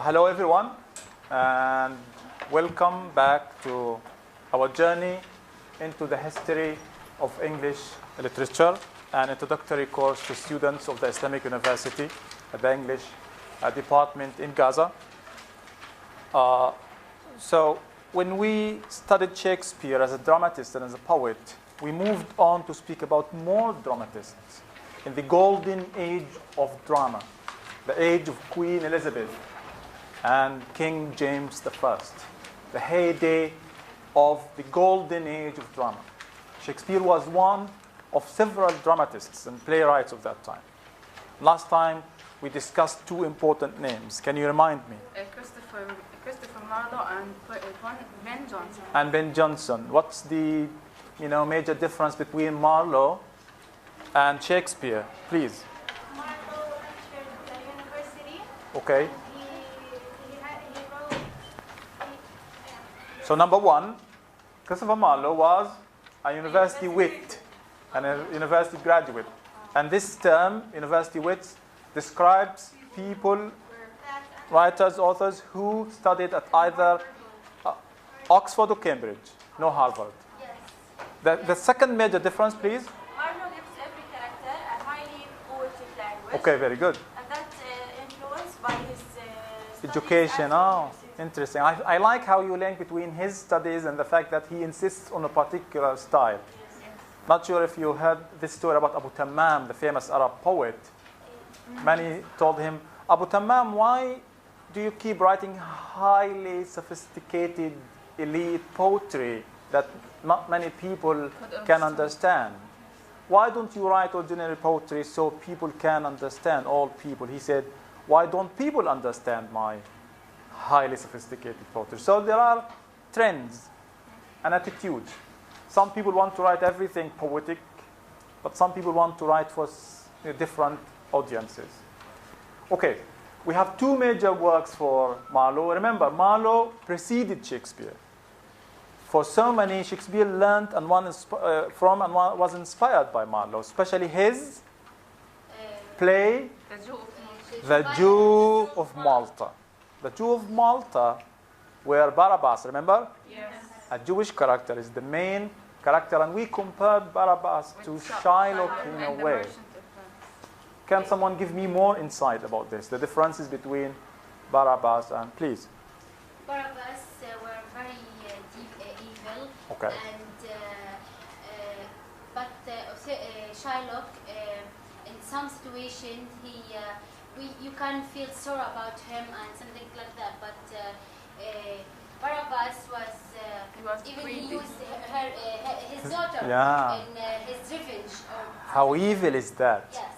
Hello everyone, and welcome back to our journey into the history of English literature, an introductory course to students of the Islamic University at the English department in Gaza. So when we studied Shakespeare as a dramatist and as a poet, we moved on to speak about more dramatists in the golden age of drama, the age of Queen Elizabeth and King James I, the heyday of the golden age of drama. Shakespeare was one of several dramatists and playwrights of that time. Last time we discussed two important names. Can you remind me? Christopher Marlowe and Ben Jonson. And Ben Jonson. What's the major difference between Marlowe and Shakespeare, please? Marlowe entered the university. Okay. He wrote. So number one, Christopher Marlowe was a university wit and a university graduate. And this term, university wits, describes people, writers, authors who studied at either Oxford or Cambridge, no Harvard. Yes. The second major difference, please. Marlowe gives every character a highly poetic language. Okay, very good. And that's influenced by his studies Education. at Oh, university. interesting. I like how you link between his studies and the fact that he insists on a particular style. Yes. Not sure if you heard this story about Abu Tammam, the famous Arab poet. Many told him, Abu Tammam, why do you keep writing highly sophisticated elite poetry that not many people can understand? Why don't you write ordinary poetry so people can understand, all people? He said, why don't people understand my highly sophisticated poetry? So there are trends and attitudes. Some people want to write everything poetic, but some people want to write for different audiences. Okay, we have two major works for Marlowe. Remember, Marlowe preceded Shakespeare. For so many, Shakespeare learned and from and was inspired by Marlowe, especially his play, The Jew of Malta. The Jew of Malta, where Barabbas, remember? Yes. A Jewish character is the main character, and we compared Barabbas to Shylock in a way. Can someone give me more insight about this? The differences between Barabbas and, please. Barabbas were very deep evil. Okay. And but Shylock, in some situations, you can feel sorry about him and something like that. But Barabbas he used his daughter in his revenge. How evil is that? Yes.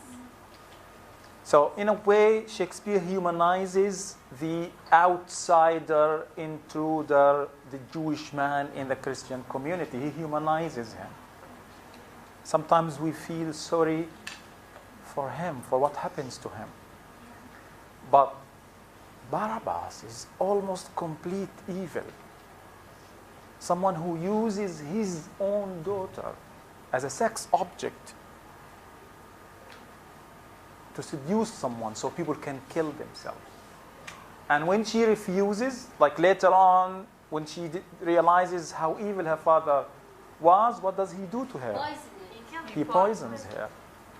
So, in a way, Shakespeare humanizes the outsider, intruder, the Jewish man in the Christian community. He humanizes him. Sometimes we feel sorry for him, for what happens to him. But Barabbas is almost complete evil. Someone who uses his own daughter as a sex object to seduce someone so people can kill themselves. And when she refuses, like later on, when she realizes how evil her father was, what does he do to her? He poisons her.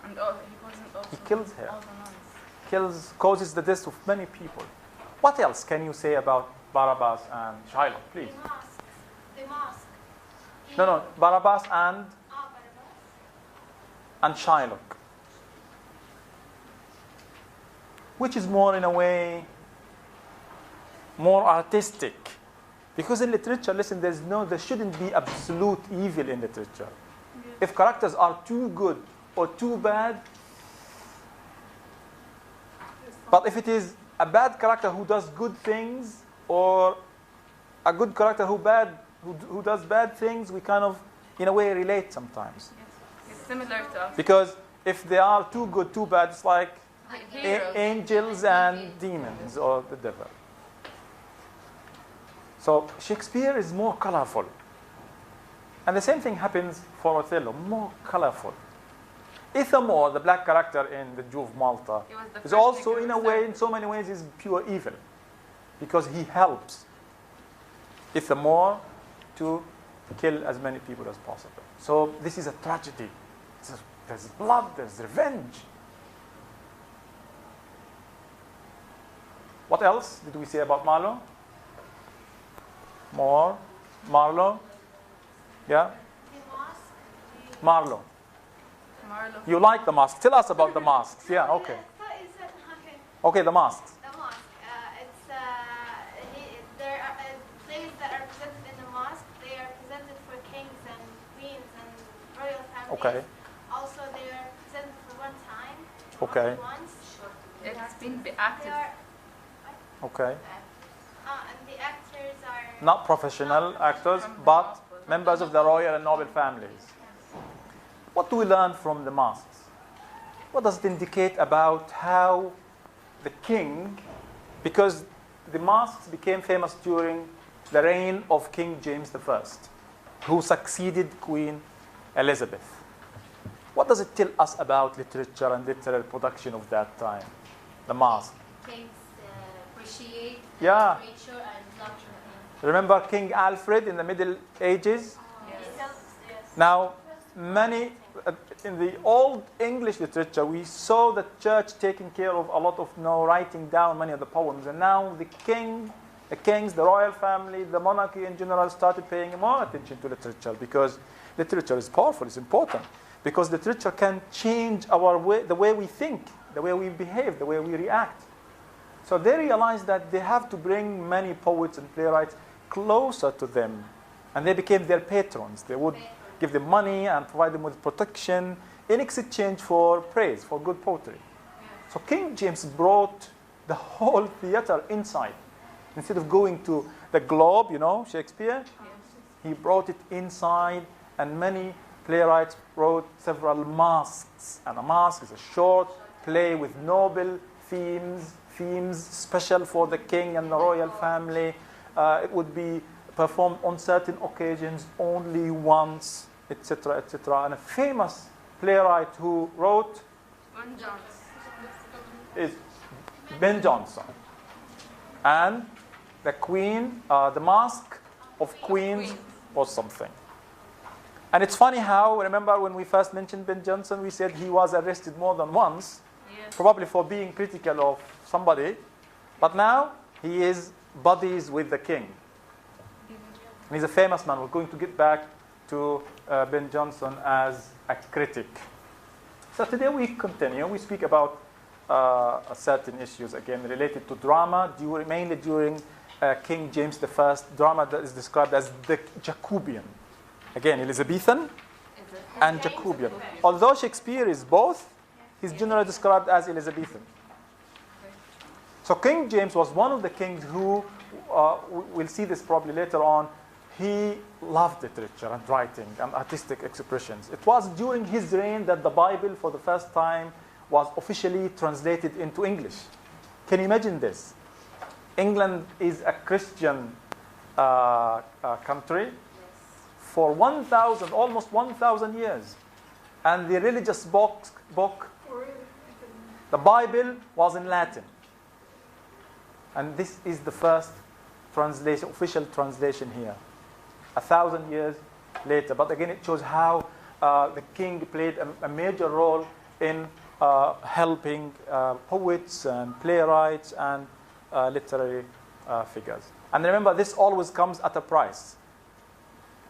And he poisoned also. He kills her. All the nuns. Causes the death of many people. What else can you say about Barabbas and Shylock, please? The Masque. No, Barabbas and Barabbas. Shylock. Which is more, in a way, more artistic. Because in literature, listen, there shouldn't be absolute evil in literature. Yes. If characters are too good or too bad, but if it is a bad character who does good things or a good character who does bad things, we kind of, in a way, relate sometimes. Yes. It's similar to us. Because if they are too good, too bad, it's like Heroes. angels and demons or the devil. So Shakespeare is more colorful. And the same thing happens for Othello, more colorful. Ithamore, the black character in The Jew of Malta, is also, in a way, in so many ways, is pure evil. because he helps Ithamore to kill as many people as possible. So this is a tragedy. There's blood, there's revenge. What else did we say about Marlowe? More? Marlowe? Yeah? Marlowe. Marlowe. You like the Masque. Tell us about the Masques. Yeah, okay. Okay, the Masques. The Masque. There are plays that are presented in the Masque. They are presented for kings and queens and royal families. Okay. Also, they are presented for one time. Okay. Only once. It's been acted. Okay. And the actors are Not professional actors, but members of the royal and noble families. What do we learn from the Masques? What does it indicate about how the king, because the Masques became famous during the reign of King James I, who succeeded Queen Elizabeth. What does it tell us about literature and literary production of that time? The Masque. Kings appreciate Yeah. literature and love it. Remember King Alfred in the Middle Ages? Yes. Now, many in the old English literature, we saw the church taking care of a lot of writing down many of the poems, and now the kings, the royal family, the monarchy in general started paying more attention to literature because literature is powerful, it's important, because literature can change our way, the way we think, the way we behave, the way we react. So they realized that they have to bring many poets and playwrights closer to them, and they became their patrons. They would give them money and provide them with protection in exchange for praise, for good poetry. So King James brought the whole theater inside. Instead of going to the Globe, Shakespeare, he brought it inside, and many playwrights wrote several masques. And a masque is a short play with noble themes special for the king and the royal family. It would be performed on certain occasions only once, etc., etc. And a famous playwright who wrote is Ben Jonson. And the Queen, the Masque of Queens or something. And it's funny how, remember when we first mentioned Ben Jonson, we said he was arrested more than once, probably for being critical of somebody. But now he is buddies with the king. And he's a famous man. We're going to get back to Ben Jonson as a critic. So today we continue. We speak about certain issues, again, related to drama, mainly during King James I. Drama that is described as the Jacobean. Again, Elizabethan and Jacobean. Although Shakespeare is both, he's generally described as Elizabethan. So King James was one of the kings who, we'll see this probably later on, he loved literature and writing and artistic expressions. It was during his reign that the Bible, for the first time, was officially translated into English. Can you imagine this? England is a Christian country for almost 1,000 years. And the religious book, the Bible, was in Latin. And this is the first translation, official translation here. 1,000 years later. But again, it shows how the king played a major role in helping poets and playwrights and literary figures. And remember, this always comes at a price.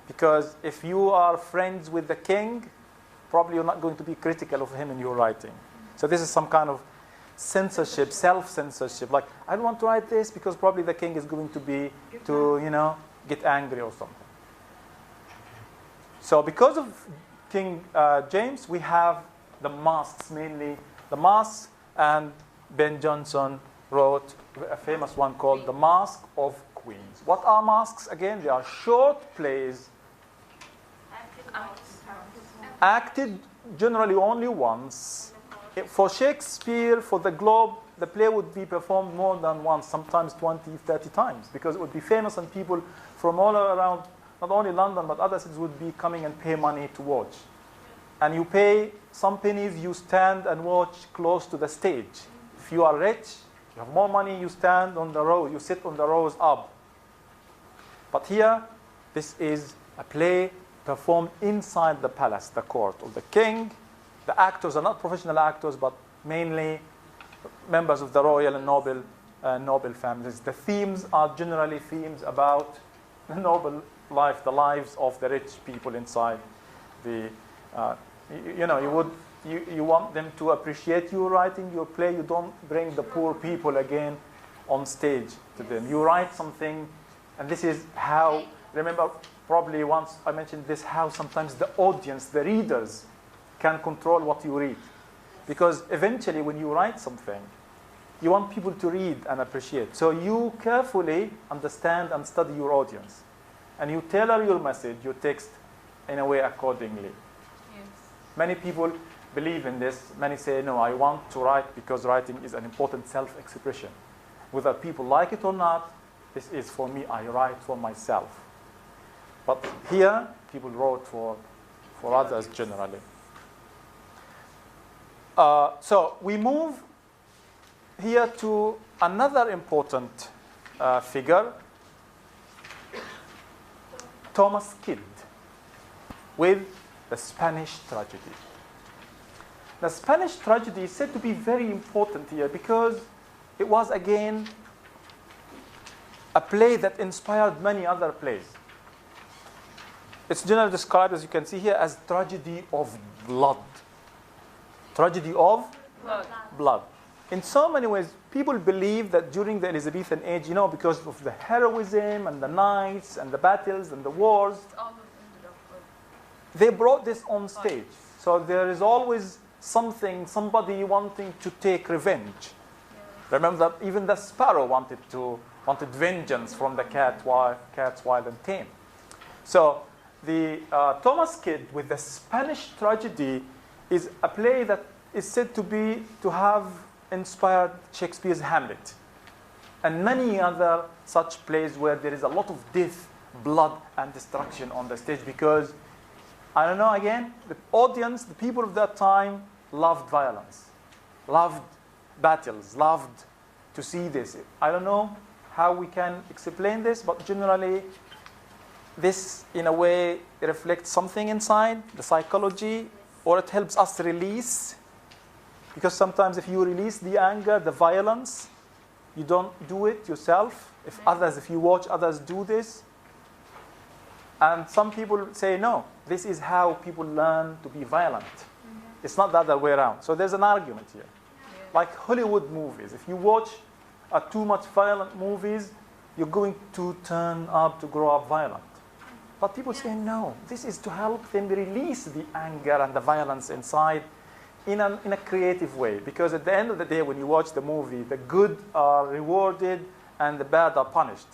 Because if you are friends with the king, probably you're not going to be critical of him in your writing. So this is some kind of censorship, self-censorship. Like, I don't want to write this because probably the king is going to get angry or something. So because of King James, we have the masques mainly. The Masque, and Ben Jonson wrote a famous one called The Masque of Queens. What are masques? Again, they are short plays acted generally only once. For Shakespeare, for the Globe, the play would be performed more than once, sometimes 20, 30 times, because it would be famous and people from all around, not only London, but other cities would be coming and pay money to watch. And you pay some pennies, you stand and watch close to the stage. If you are rich, You have more money, you stand on the row, you sit on the rows up. But here, this is a play performed inside the palace, the court of the king. The actors are not professional actors, but mainly members of the royal and noble families. The themes are generally themes about the noble life, the lives of the rich people inside the. You want them to appreciate you writing your play. You don't bring the poor people again on stage to them. You write something, and this is how. Remember, probably once I mentioned this, how sometimes the audience, the readers, can control what you read. Because eventually when you write something, you want people to read and appreciate. So you carefully understand and study your audience. And you tailor your message, your text, in a way accordingly. Yes. Many people believe in this. Many say, no, I want to write because writing is an important self-expression. Whether people like it or not, this is for me, I write for myself. But here, people wrote for others generally. So we move here to another important figure, Thomas Kyd, with the Spanish tragedy. The Spanish tragedy is said to be very important here because it was again a play that inspired many other plays. It's generally described, as you can see here, as tragedy of blood. Tragedy of blood. In so many ways, people believe that during the Elizabethan age, because of the heroism and the knights and the battles and the wars, they brought this on stage. So there is always somebody wanting to take revenge. Remember that even the sparrow wanted vengeance from the cat's wild and tame. So the Thomas Kyd with the Spanish tragedy is a play that is said to have inspired Shakespeare's Hamlet and many other such plays where there is a lot of death, blood, and destruction on the stage because, I don't know, again, the audience, the people of that time loved violence, loved battles, loved to see this. I don't know how we can explain this, but generally this, in a way, reflects something inside, the psychology, or it helps us release. Because sometimes if you release the anger, the violence, you don't do it yourself. If you watch others do this. And some people say, no, this is how people learn to be violent. It's not the other way around. So there's an argument here. Like Hollywood movies. If you watch too much violent movies, you're going to turn up to grow up violent. But people say, no, this is to help them release the anger and the violence inside in a creative way. Because at the end of the day, when you watch the movie, the good are rewarded and the bad are punished.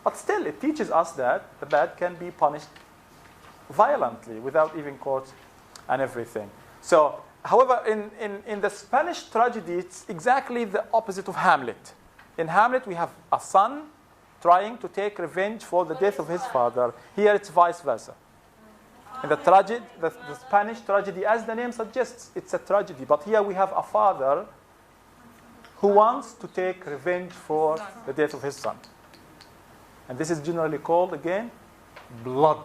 But still, it teaches us that the bad can be punished violently without even court and everything. So, however, in the Spanish tragedy, it's exactly the opposite of Hamlet. In Hamlet, we have a son trying to take revenge for the death of his father. Here, it's vice versa. In the Spanish tragedy, as the name suggests, it's a tragedy. But here we have a father who wants to take revenge for the death of his son. And this is generally called, again, blood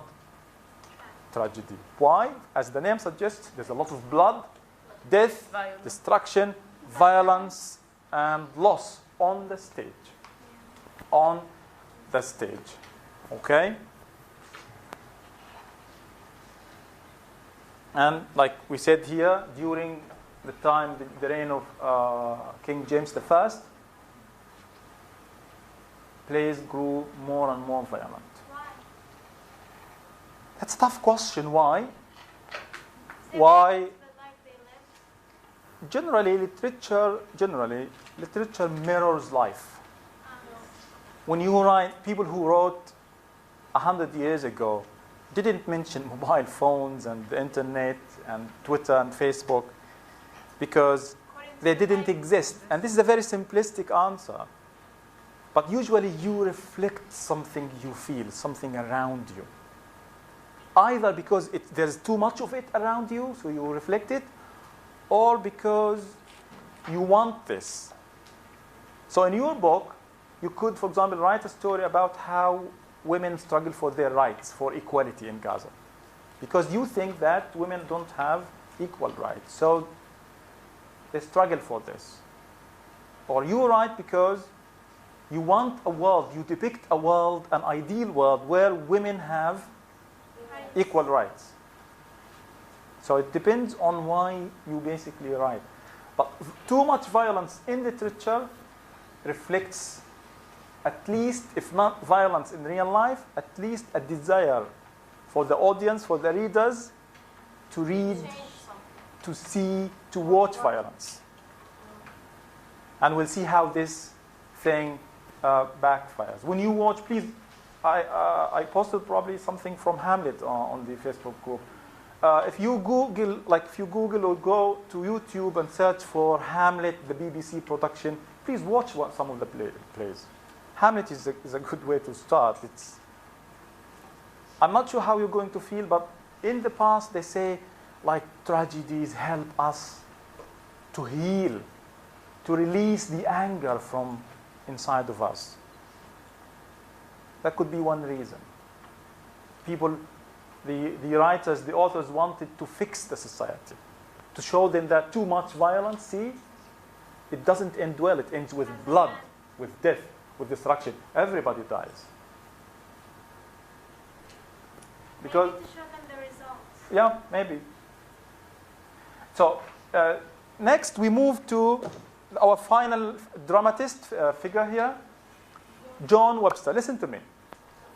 tragedy. Why? As the name suggests, there's a lot of blood, death, destruction, violence, and loss on the stage. On the stage. Okay? And like we said here, during the time, the reign of King James I, plays grew more and more violent. Why? That's a tough question. Why? Is it Why? the life they lived? Generally, literature mirrors life. When you write, people who wrote 100 years ago didn't mention mobile phones and the internet and Twitter and Facebook because they didn't exist. And this is a very simplistic answer. But usually you reflect something you feel, something around you. Either because there's too much of it around you, so you reflect it, or because you want this. So in your book, you could, for example, write a story about how women struggle for their rights, for equality in Gaza. Because you think that women don't have equal rights. So they struggle for this. Or you write because you want a world, you depict a world, an ideal world where women have equal rights. So it depends on why you basically write. But too much violence in literature reflects, at least, if not violence in real life, at least a desire for the audience, for the readers, to read, to see, to watch violence. And we'll see how this thing backfires. When you watch, please, I posted probably something from Hamlet on the Facebook group. If you Google or go to YouTube and search for Hamlet, the BBC production, please watch some of the plays. Hamlet is a good way to start. I'm not sure how you're going to feel, but in the past they say, like, tragedies help us to heal, to release the anger from inside of us. That could be one reason. People, the writers, the authors wanted to fix the society, to show them that too much violence, see, it doesn't end well. It ends with blood, with death, with destruction. Everybody dies. Because maybe to show them the results. Yeah, maybe. So next we move to our final dramatist figure here, John Webster. Listen to me.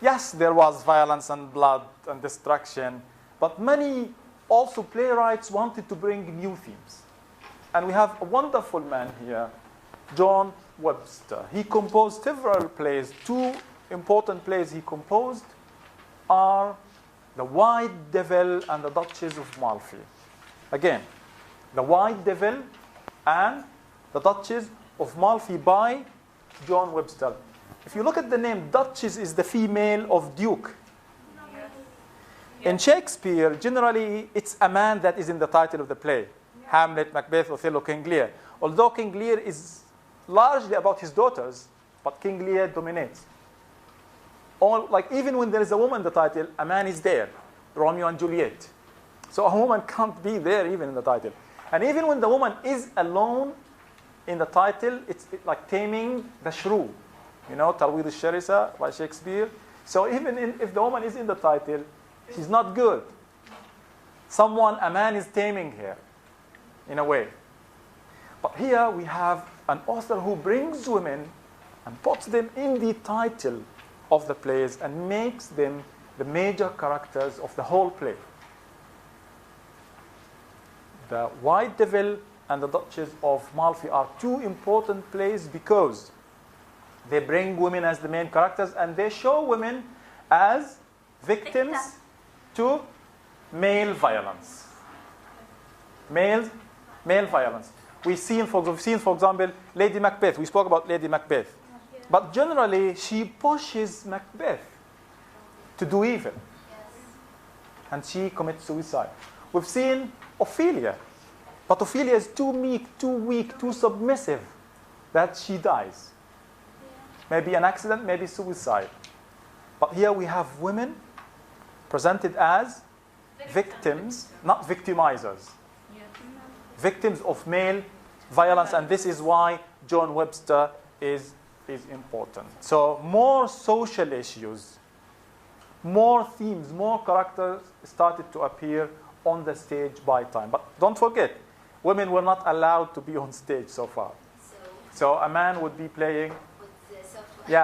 Yes, there was violence and blood and destruction, but many also playwrights wanted to bring new themes. And we have a wonderful man here, John Webster. He composed several plays. Two important plays he composed are The White Devil and the Duchess of Malfi. Again, The White Devil and the Duchess of Malfi by John Webster. If you look at the name, Duchess is the female of Duke. In Shakespeare, generally, it's a man that is in the title of the play. Hamlet, Macbeth, Othello, King Lear. Although King Lear is largely about his daughters, but King Lear dominates. Even when there is a woman in the title, a man is there. Romeo and Juliet. So a woman can't be there even in the title. And even when the woman is alone in the title, it's like Taming the Shrew. You know, Tarwid al-Sharisa by Shakespeare. So even if the woman is in the title, she's not good. A man is taming her, in a way. But here we have an author who brings women and puts them in the title of the plays and makes them the major characters of the whole play. The White Devil and the Duchess of Malfi are two important plays because they bring women as the main characters and they show women as victims to male violence. Male violence. We've seen, for example, Lady Macbeth. We spoke about Lady Macbeth. But generally, she pushes Macbeth to do evil. And she commits suicide. We've seen Ophelia. But Ophelia is too meek, too weak, too submissive that she dies. Maybe an accident, maybe suicide. But here we have women presented as victims, not victimizers. Victims of male violence, and this is why John Webster is important. So more social issues, more themes, more characters started to appear on the stage by time. But don't forget, women were not allowed to be on stage so far. So a man would be playing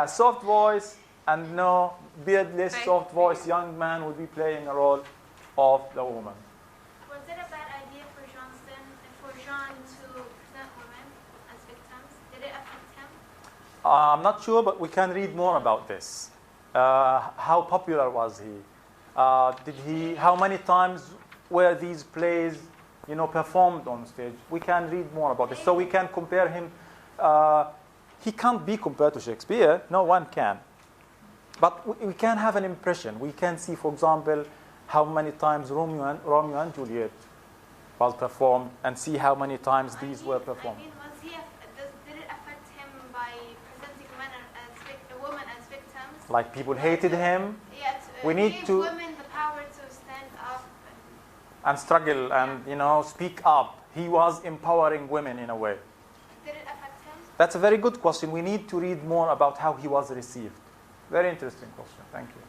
soft voice, and no beardless, soft voice young man would be playing a role of the woman. Was it a bad idea for Jonson and for Jean to present women as victims? Did it affect him? I'm not sure, but we can read more about this. How popular was he? How many times were these plays, performed on stage? We can read more about this, so we can compare him. He can't be compared to Shakespeare. No one can. But we can have an impression. We can see, for example, how many times Romeo and Juliet was performed, and see how many times these were performed. Did it affect him by Like people hated him Yeah, We need give to- women the power to stand up. and struggle and, speak up. He was empowering women in a way. Did it affect him? That's a very good question. We need to read more about how he was received. Very interesting question. Thank you.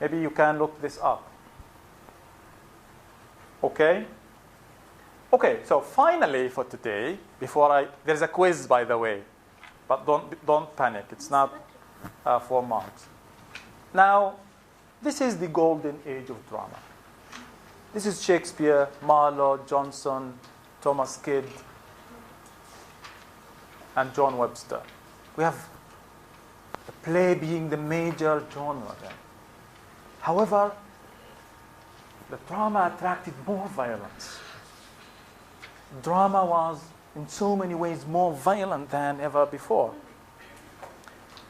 Maybe you can look this up. Okay? Okay, so finally for today, there's a quiz, by the way, but don't panic. It's not 4 marks. Now, this is the golden age of drama. This is Shakespeare, Marlowe, Jonson, Thomas Kidd, and John Webster. We have the play being the major genre then. However, the drama attracted more violence. Drama was, in so many ways, more violent than ever before.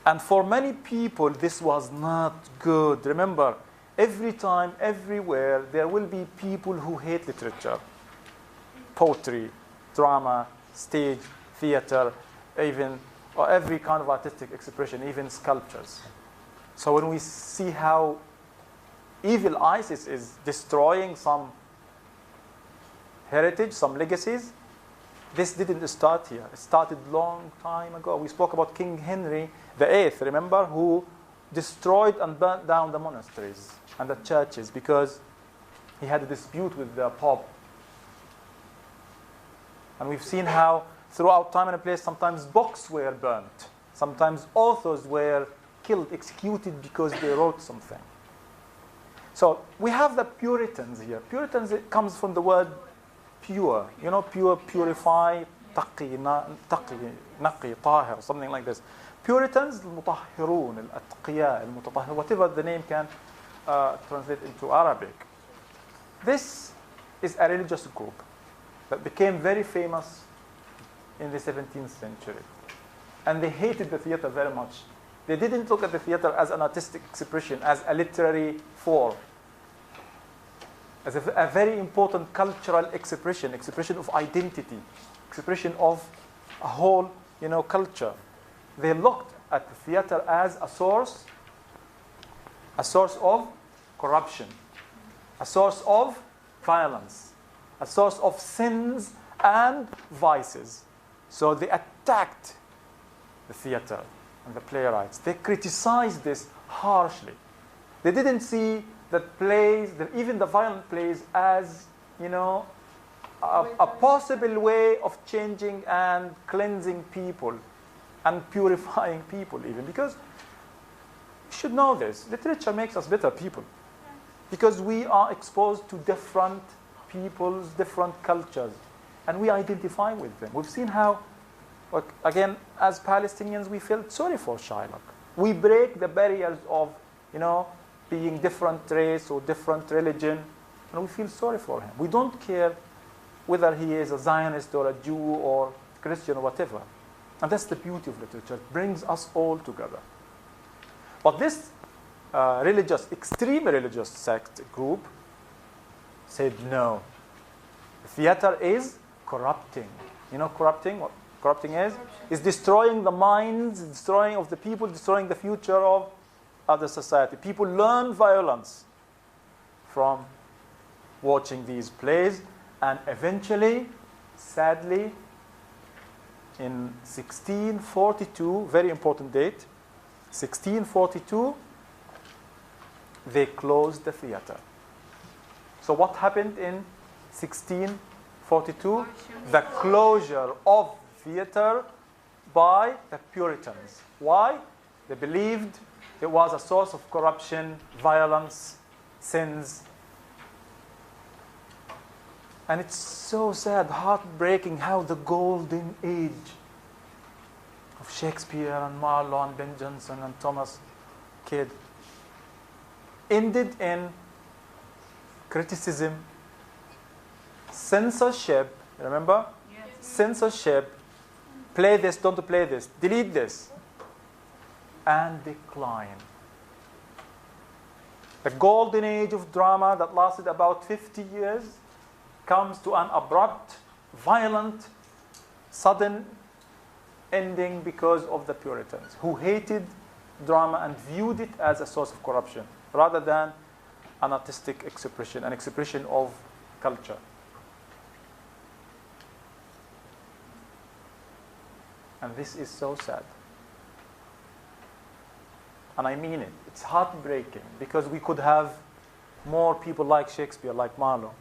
And for many people, this was not good. Remember, every time, everywhere, there will be people who hate literature, poetry, drama, stage, theater, or every kind of artistic expression, even sculptures. So when we see how evil ISIS is destroying some heritage, some legacies, this didn't start here. It started long time ago. We spoke about King Henry VIII, remember, who destroyed and burnt down the monasteries and the churches because he had a dispute with the Pope. And we've seen how throughout time and place, sometimes books were burnt. Sometimes authors were killed, executed because they wrote something. So we have the Puritans here. Puritans, it comes from the word pure. Pure, purify, taqi, naqi, tahir, something like this. Puritans, المطهرون, الأتقياء, المتطهر, whatever the name can translate into Arabic. This is a religious group that became very famous in the 17th century. And they hated the theater very much. They didn't look at the theater as an artistic expression, as a literary form, as a very important cultural expression of identity, expression of a whole, culture. They looked at the theater as a source of corruption, a source of violence, a source of sins and vices. So they attacked the theater and the playwrights. They criticized this harshly. They didn't see that plays, even the violent plays, as a possible way of changing and cleansing people and purifying people, even because you should know this. Literature makes us better people because we are exposed to different peoples, different cultures, and we identify with them. We've seen how, again, as Palestinians, we felt sorry for Shylock. We break the barriers of, being different race or different religion, and we feel sorry for him. We don't care whether he is a Zionist or a Jew or Christian or whatever. And that's the beauty of literature. It brings us all together. But this extreme religious sect group said no. The theater is corrupting. What corrupting is? Is destroying the minds, destroying of the people, destroying the future of the society. People learn violence from watching these plays, and eventually, sadly, in 1642, very important date, 1642, they closed the theater. So what happened in 1642? The closure of theater by the Puritans. Why? They believed it was a source of corruption, violence, sins. And it's so sad, heartbreaking how the golden age of Shakespeare and Marlowe and Ben Jonson and Thomas Kidd ended in criticism, censorship, remember? Yes. Censorship, play this, don't play this, delete this, and decline. The golden age of drama that lasted about 50 years comes to an abrupt, violent, sudden ending because of the Puritans, who hated drama and viewed it as a source of corruption rather than an artistic expression, an expression of culture. And this is so sad. And I mean it. It's heartbreaking because we could have more people like Shakespeare, like Marlowe.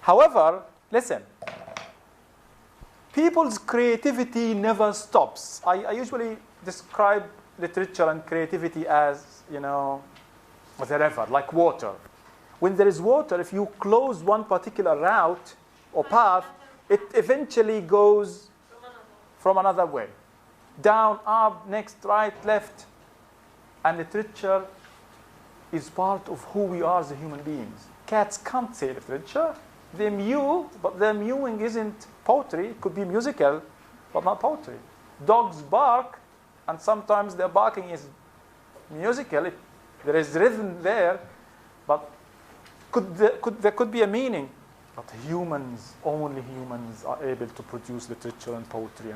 However, listen, people's creativity never stops. I usually describe literature and creativity as, you know, the river, like water. When there is water, if you close one particular route or path, it eventually goes from another way. Down, up, next, right, left. And literature is part of who we are as human beings. Cats can't say literature. They mew, but their mewing isn't poetry. It could be musical, but not poetry. Dogs bark, and sometimes their barking is musical. There is rhythm there, but there could be a meaning. But humans, only humans, are able to produce literature and poetry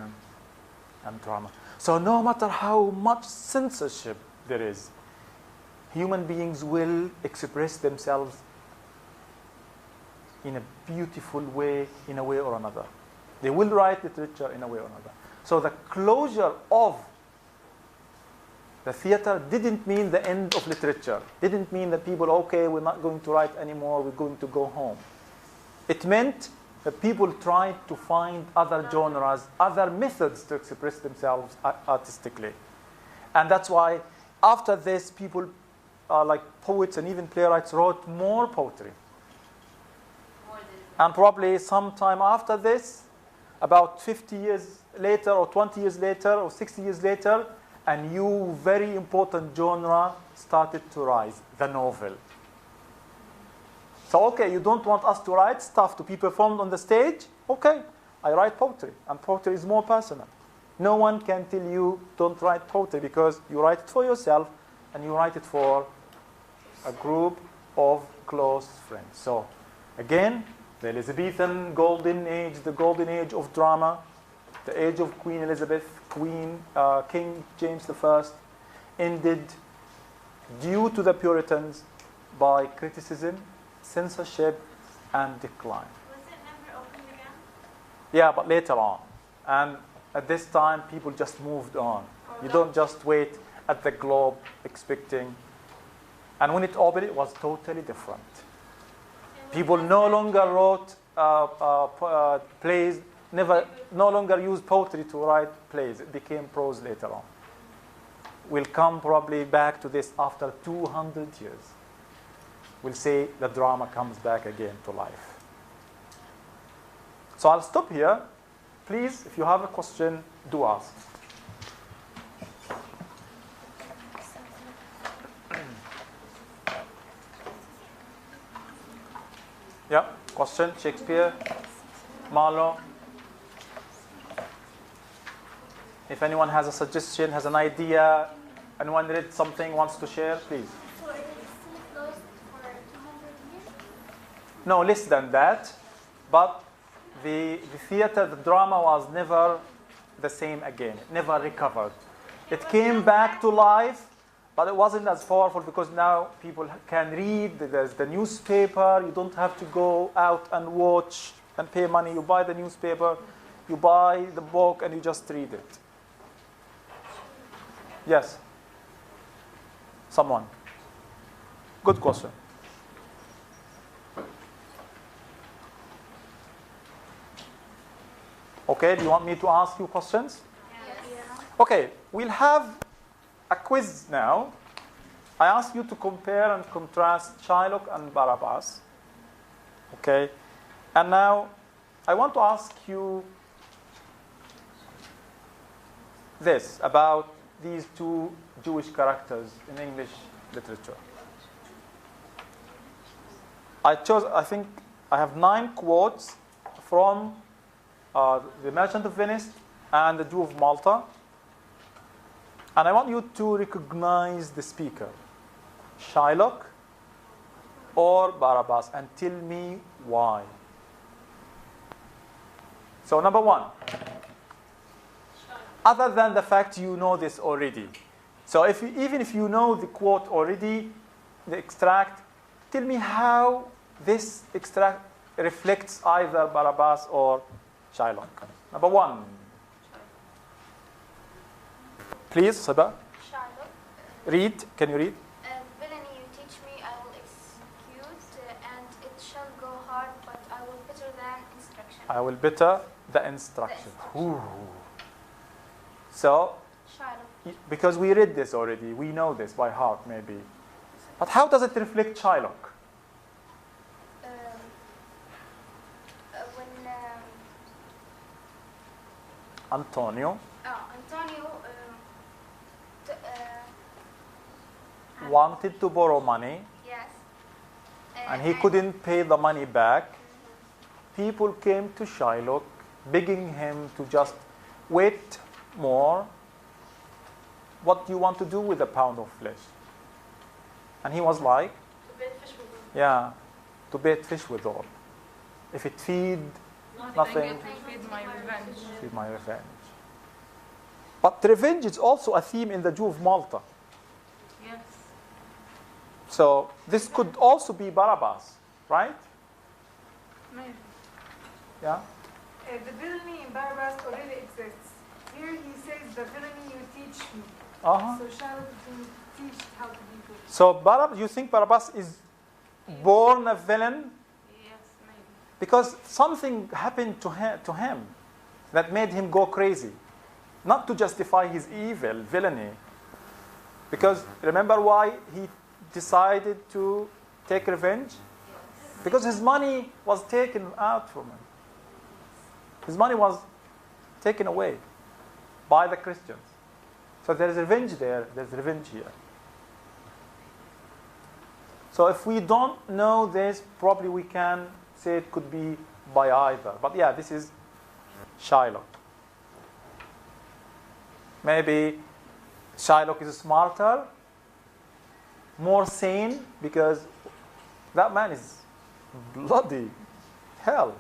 and drama. So no matter how much censorship there is, human beings will express themselves in a beautiful way, in a way or another. They will write literature in a way or another. So the closure of the theater didn't mean the end of literature. Didn't mean that people, okay, we're not going to write anymore, we're going to go home. It meant that people tried to find other genres, other methods to express themselves artistically. And that's why after this, people like poets and even playwrights wrote more poetry. And probably sometime after this, about 50 years later or 20 years later or 60 years later, a new very important genre started to rise, the novel. So, okay, you don't want us to write stuff to be performed on the stage? Okay, I write poetry, and poetry is more personal. No one can tell you don't write poetry because you write it for yourself and you write it for a group of close friends. So, again, the Elizabethan golden age, the golden age of drama, the age of Queen Elizabeth, King James I, ended due to the Puritans by criticism, censorship, and decline. Was it never opened again? Yeah, but later on. And at this time, people just moved on. You don't just wait at the Globe expecting. And when it opened, it was totally different. People no longer wrote plays, no longer used poetry to write plays. It became prose later on. We'll come probably back to this after 200 years. We'll say the drama comes back again to life. So I'll stop here. Please, if you have a question, do ask. Yeah, question, Shakespeare, Marlowe. If anyone has a suggestion, has an idea, anyone read something, wants to share, please. So it is still closed for 200 years? No, less than that. But the theater, the drama was never the same again. It never recovered. It came back to life, but it wasn't as powerful because now people can read. There's the newspaper. You don't have to go out and watch and pay money. You buy the newspaper, you buy the book, and you just read it. Yes? Someone? Good question. Okay, do you want me to ask you questions? Yes. Okay, we'll have a quiz now. I ask you to compare and contrast Shylock and Barabbas. Okay, and now I want to ask you this about these two Jewish characters in English literature. I think I have 9 quotes from The Merchant of Venice and The Jew of Malta. And I want you to recognize the speaker, Shylock or Barabbas, and tell me why. So number 1, other than the fact you know this already. So even if you know the quote already, the extract, tell me how this extract reflects either Barabbas or Shylock. Number one. Please, Sabah. Shylock. Read. Can you read? Villainy you teach me, I will excuse, and it shall go hard, but I will better than instruction. I will better the instruction. Ooh. So, Shylock. because we read this already, we know this by heart maybe. But how does it reflect Shylock? When Antonio Antonio wanted to borrow money yes, and he couldn't pay the money back. People came to Shylock begging him to just wait more. What do you want to do with a pound of flesh? And he was like, to bait fish with them. yeah, to bait fish with all. If it feed nothing, It will feed my revenge. feed my revenge. But revenge is also a theme in the Jew of Malta. Yes. So this could also be Barabbas, right? Maybe. Yeah. The villainy in Barabbas already exists. Here he says, the villainy you teach me. Uh-huh. So Shylock is going to teach how to be good. So Barabbas, you think Barabbas is born a villain Yes, maybe. because something happened to him that made him go crazy, not to justify his villainy. Because remember why he decided to take revenge? Because his money was taken out from him. His money was taken away by the Christians. So there is revenge there, there's revenge here. So if we don't know this, probably we can say it could be by either. But yeah, this is Shylock. Maybe Shylock is smarter, more sane, because that man is bloody hell.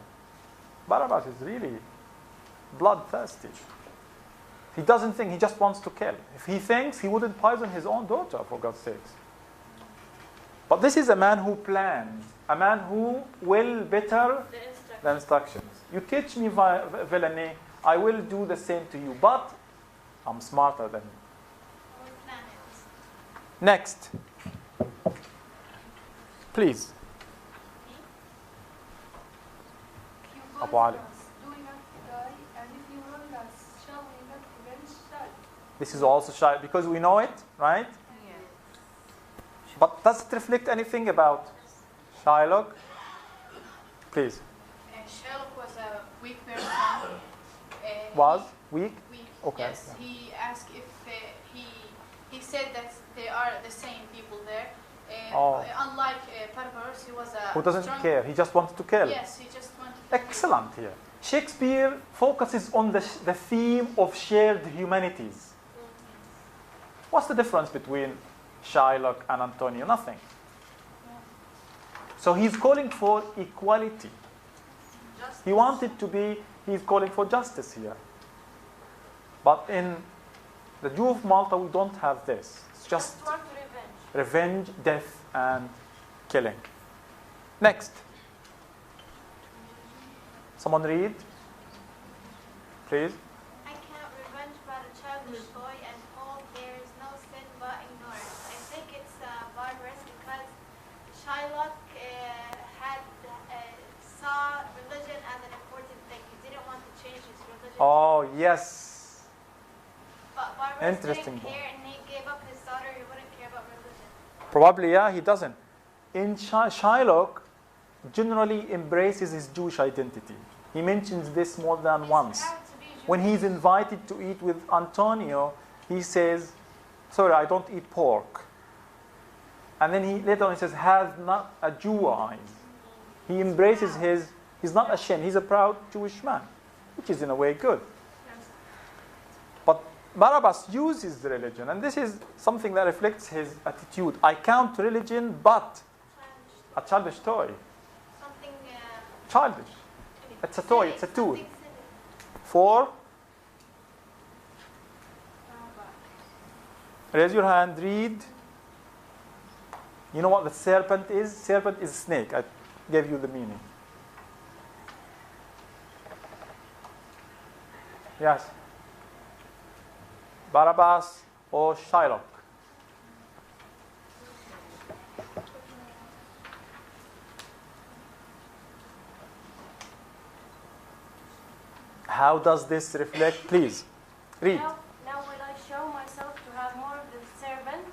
Barabbas is really bloodthirsty. He doesn't think, he just wants to kill. If he thinks, he wouldn't poison his own daughter, for God's sakes. But this is a man who plans, a man who will better the instructions. You teach me villainy, I will do the same to you, but I'm smarter than you. Next. Please. Abu Ali. This is also shy because we know it, right? Yeah. But does it reflect anything about Shylock? Please. Shylock was a weak person. Was weak? Weak. Okay. Yes. He asked if he said that they are the same people there. Unlike Barbaros, he was a Who doesn't strong, care? He just wants to kill. Yes, he just wanted to Excellent here. Shakespeare focuses on the theme of shared humanities. What's the difference between Shylock and Antonio? Nothing. So he's calling for equality. He wanted to be, he's calling for justice here. But in the Jew of Malta, we don't have this. It's just revenge, death, and killing. Next. Someone read, please. I cannot revenge but a childish toy and hold there is no sin but ignorance. I think it's barbarous because Shylock saw religion as an important thing. He didn't want to change his religion. Oh, yes. But Barbarous Interesting didn't care and he gave up his daughter. He wouldn't care about religion. Probably, yeah, he doesn't. In Shylock, generally embraces his Jewish identity. He mentions this more than once. When he's invited to eat with Antonio, he says, sorry, I don't eat pork. And then he later on he says, has not a Jew eyes. He embraces he's not ashamed, he's a proud Jewish man, which is in a way good. But Barabbas uses the religion, and this is something that reflects his attitude. I count religion, but a childish toy. Something Childish. It's a toy, it's a tool. Something silly. For Raise your hand, read. You know what the serpent is? Serpent is a snake. I gave you the meaning. Yes. Barabbas or Shylock? How does this reflect? Please, read. Now will I show myself to have more of the servant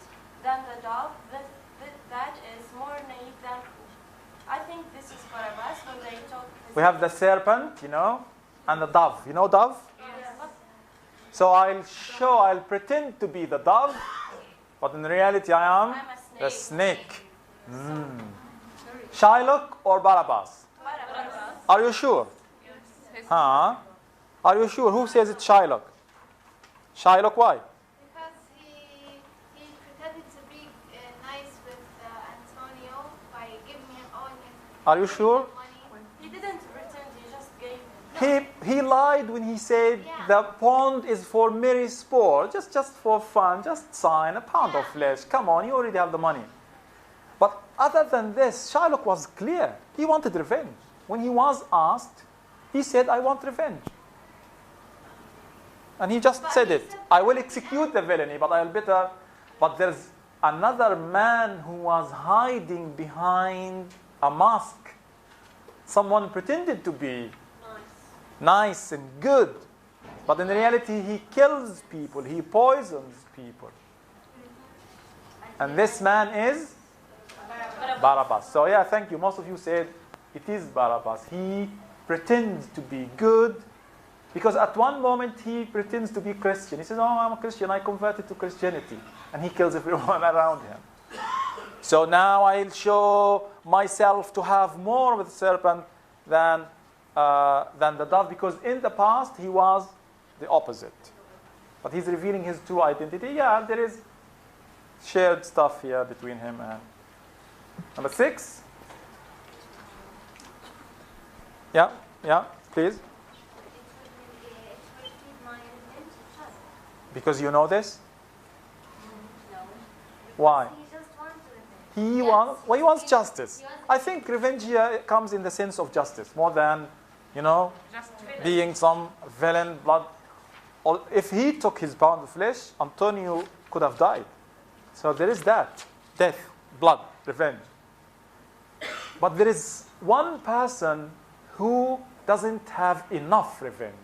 than the dove? That is more naive than foolish. I think this is Barabbas when they talk. We have the serpent, and the dove. You know dove? Yes. So I'll pretend to be the dove, but in reality I am the snake. Shylock or Barabbas? Barabbas. Are you sure? Yes. Huh? Are you sure? Who says it's Shylock? Shylock, why? Because he pretended to be nice with Antonio by giving him owing him Are you sure? money. He didn't pretend, he just gave. He lied when he said the pond is for merry sport, just for fun, just sign a pound of flesh. Come on, you already have the money. But other than this, Shylock was clear. He wanted revenge. When he was asked, he said, I want revenge. And he just said it. I will execute the villainy, but I'll better. But there's another man who was hiding behind a mask. Someone pretended to be nice and good, but in reality he kills people, he poisons people. And this man is Barabbas. So yeah, thank you. Most of you said it is Barabbas. He pretends to be good, because at one moment he pretends to be Christian. He says, oh, I'm a Christian, I converted to Christianity. And he kills everyone around him. So now I'll show myself to have more with the serpent than the dove, because in the past he was the opposite. But he's revealing his true identity. Yeah, there is shared stuff here between him and... Number 6. Yeah, please. Because you know this? No. Why? He just wants He wants justice. I think revenge here comes in the sense of justice, more than, Just being some villain, blood. Or if he took his pound of flesh, Antonio could have died. So there is that. Death, blood, revenge. But there is one person who doesn't have enough revenge.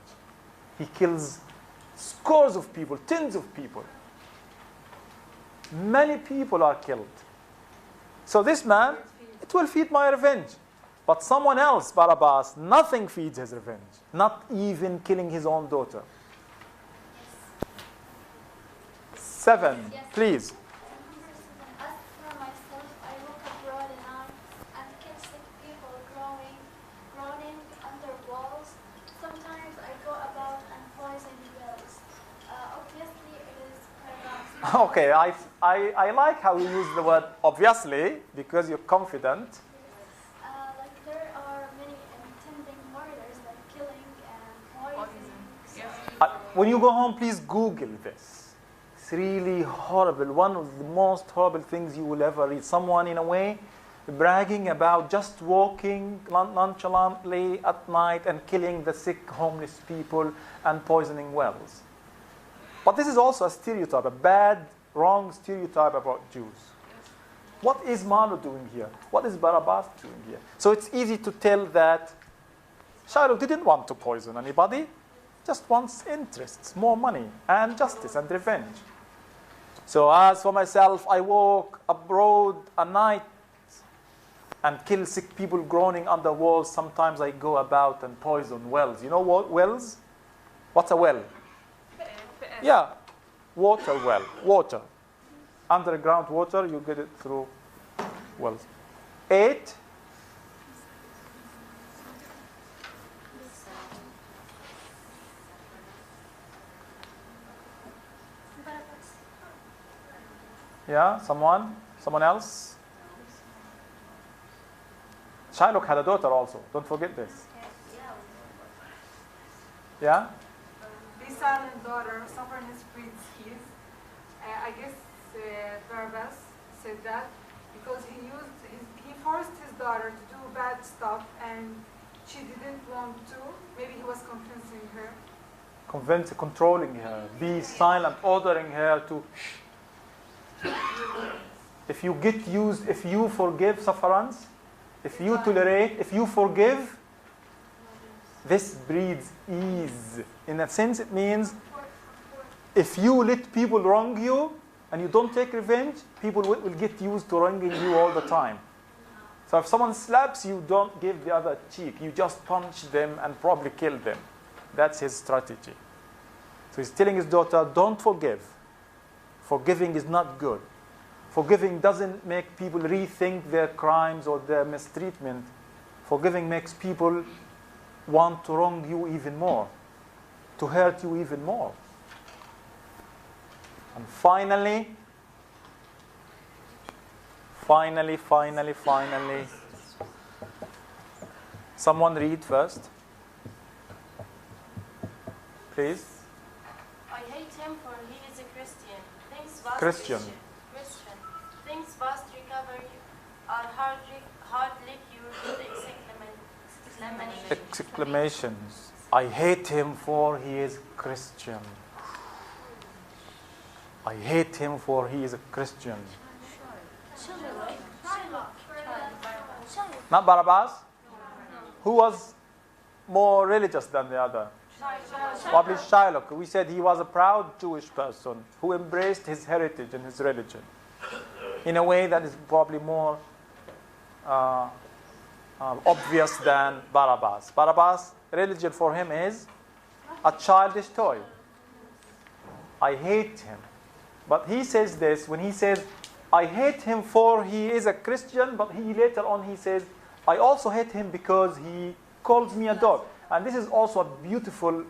He kills scores of people, tens of people. Many people are killed. So this man, it will feed my revenge. But someone else, Barabbas, nothing feeds his revenge. Not even killing his own daughter. 7, please. As for myself, I walk abroad at night and kill sick people groaning under walls. Sometimes I go about and poison wells. Obviously, it is paradoxical. Okay, I like how you use the word obviously, because you're confident. Like there are many intending murders, like killing and poisoning. Yes. When you go home, please Google this. It's really horrible. One of the most horrible things you will ever read. Someone, in a way, bragging about just walking nonchalantly at night and killing the sick, homeless people and poisoning wells. But this is also a stereotype, a bad, wrong stereotype about Jews. What is Marlowe doing here? What is Barabbas doing here? So it's easy to tell that Shylock didn't want to poison anybody, just wants interests, more money, and justice and revenge. So as for myself, I walk abroad at night and kill sick people groaning under walls. Sometimes I go about and poison wells. You know what wells? What's a well? Yeah, water well, water. Underground water, you get it through wells. 8. Yeah, someone else? Shylock had a daughter also. Don't forget this. Yeah? This son and daughter suffer in his streets, I guess Barabbas said that because he forced his daughter to do bad stuff and she didn't want to. Maybe he was convincing her. Controlling her, be silent, ordering her to shh. If you get used, if you forgive sufferance, if you tolerate, if you forgive, this breeds ease. In a sense, it means if you let people wrong you and you don't take revenge, people will get used to wronging you all the time. So if someone slaps you, don't give the other cheek. You just punch them and probably kill them. That's his strategy. So he's telling his daughter, don't forgive. Forgiving is not good. Forgiving doesn't make people rethink their crimes or their mistreatment. Forgiving makes people want to wrong you even more, to hurt you even more. And finally, someone read first. Please. I hate him for he is a Christian. Things past Christian. Things past recovery are hardly cured with Exclamations. I hate him for he is Christian. I hate him for he is a Christian. Not Barabbas? Who was more religious than the other? Probably Shylock. We said he was a proud Jewish person who embraced his heritage and his religion in a way that is probably more obvious than Barabbas. Barabbas, religion for him is a childish toy. I hate him. But he says this when he says, I hate him for he is a Christian, but he later on he says, I also hate him because he calls me a dog. And this is also a beautiful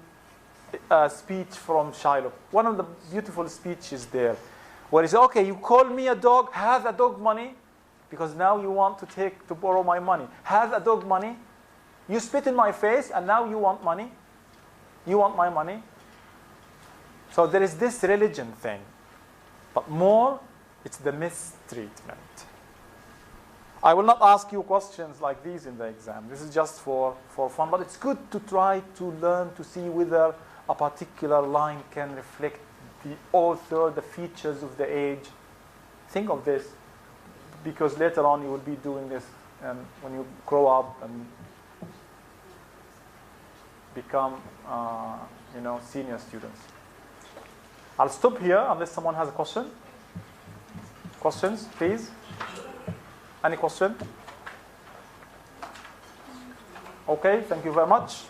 speech from Shylock. One of the beautiful speeches there, where he says, okay, you call me a dog, have a dog money, because now you want to borrow my money. Have a dog money. You spit in my face, and now you want money. You want my money. So there is this religion thing. But more, it's the mistreatment. I will not ask you questions like these in the exam. This is just for fun. But it's good to try to learn to see whether a particular line can reflect the author, the features of the age. Think of this, because later on you will be doing this when you grow up and become senior students. I'll stop here unless someone has a question. Questions, please? Any question? Okay, thank you very much.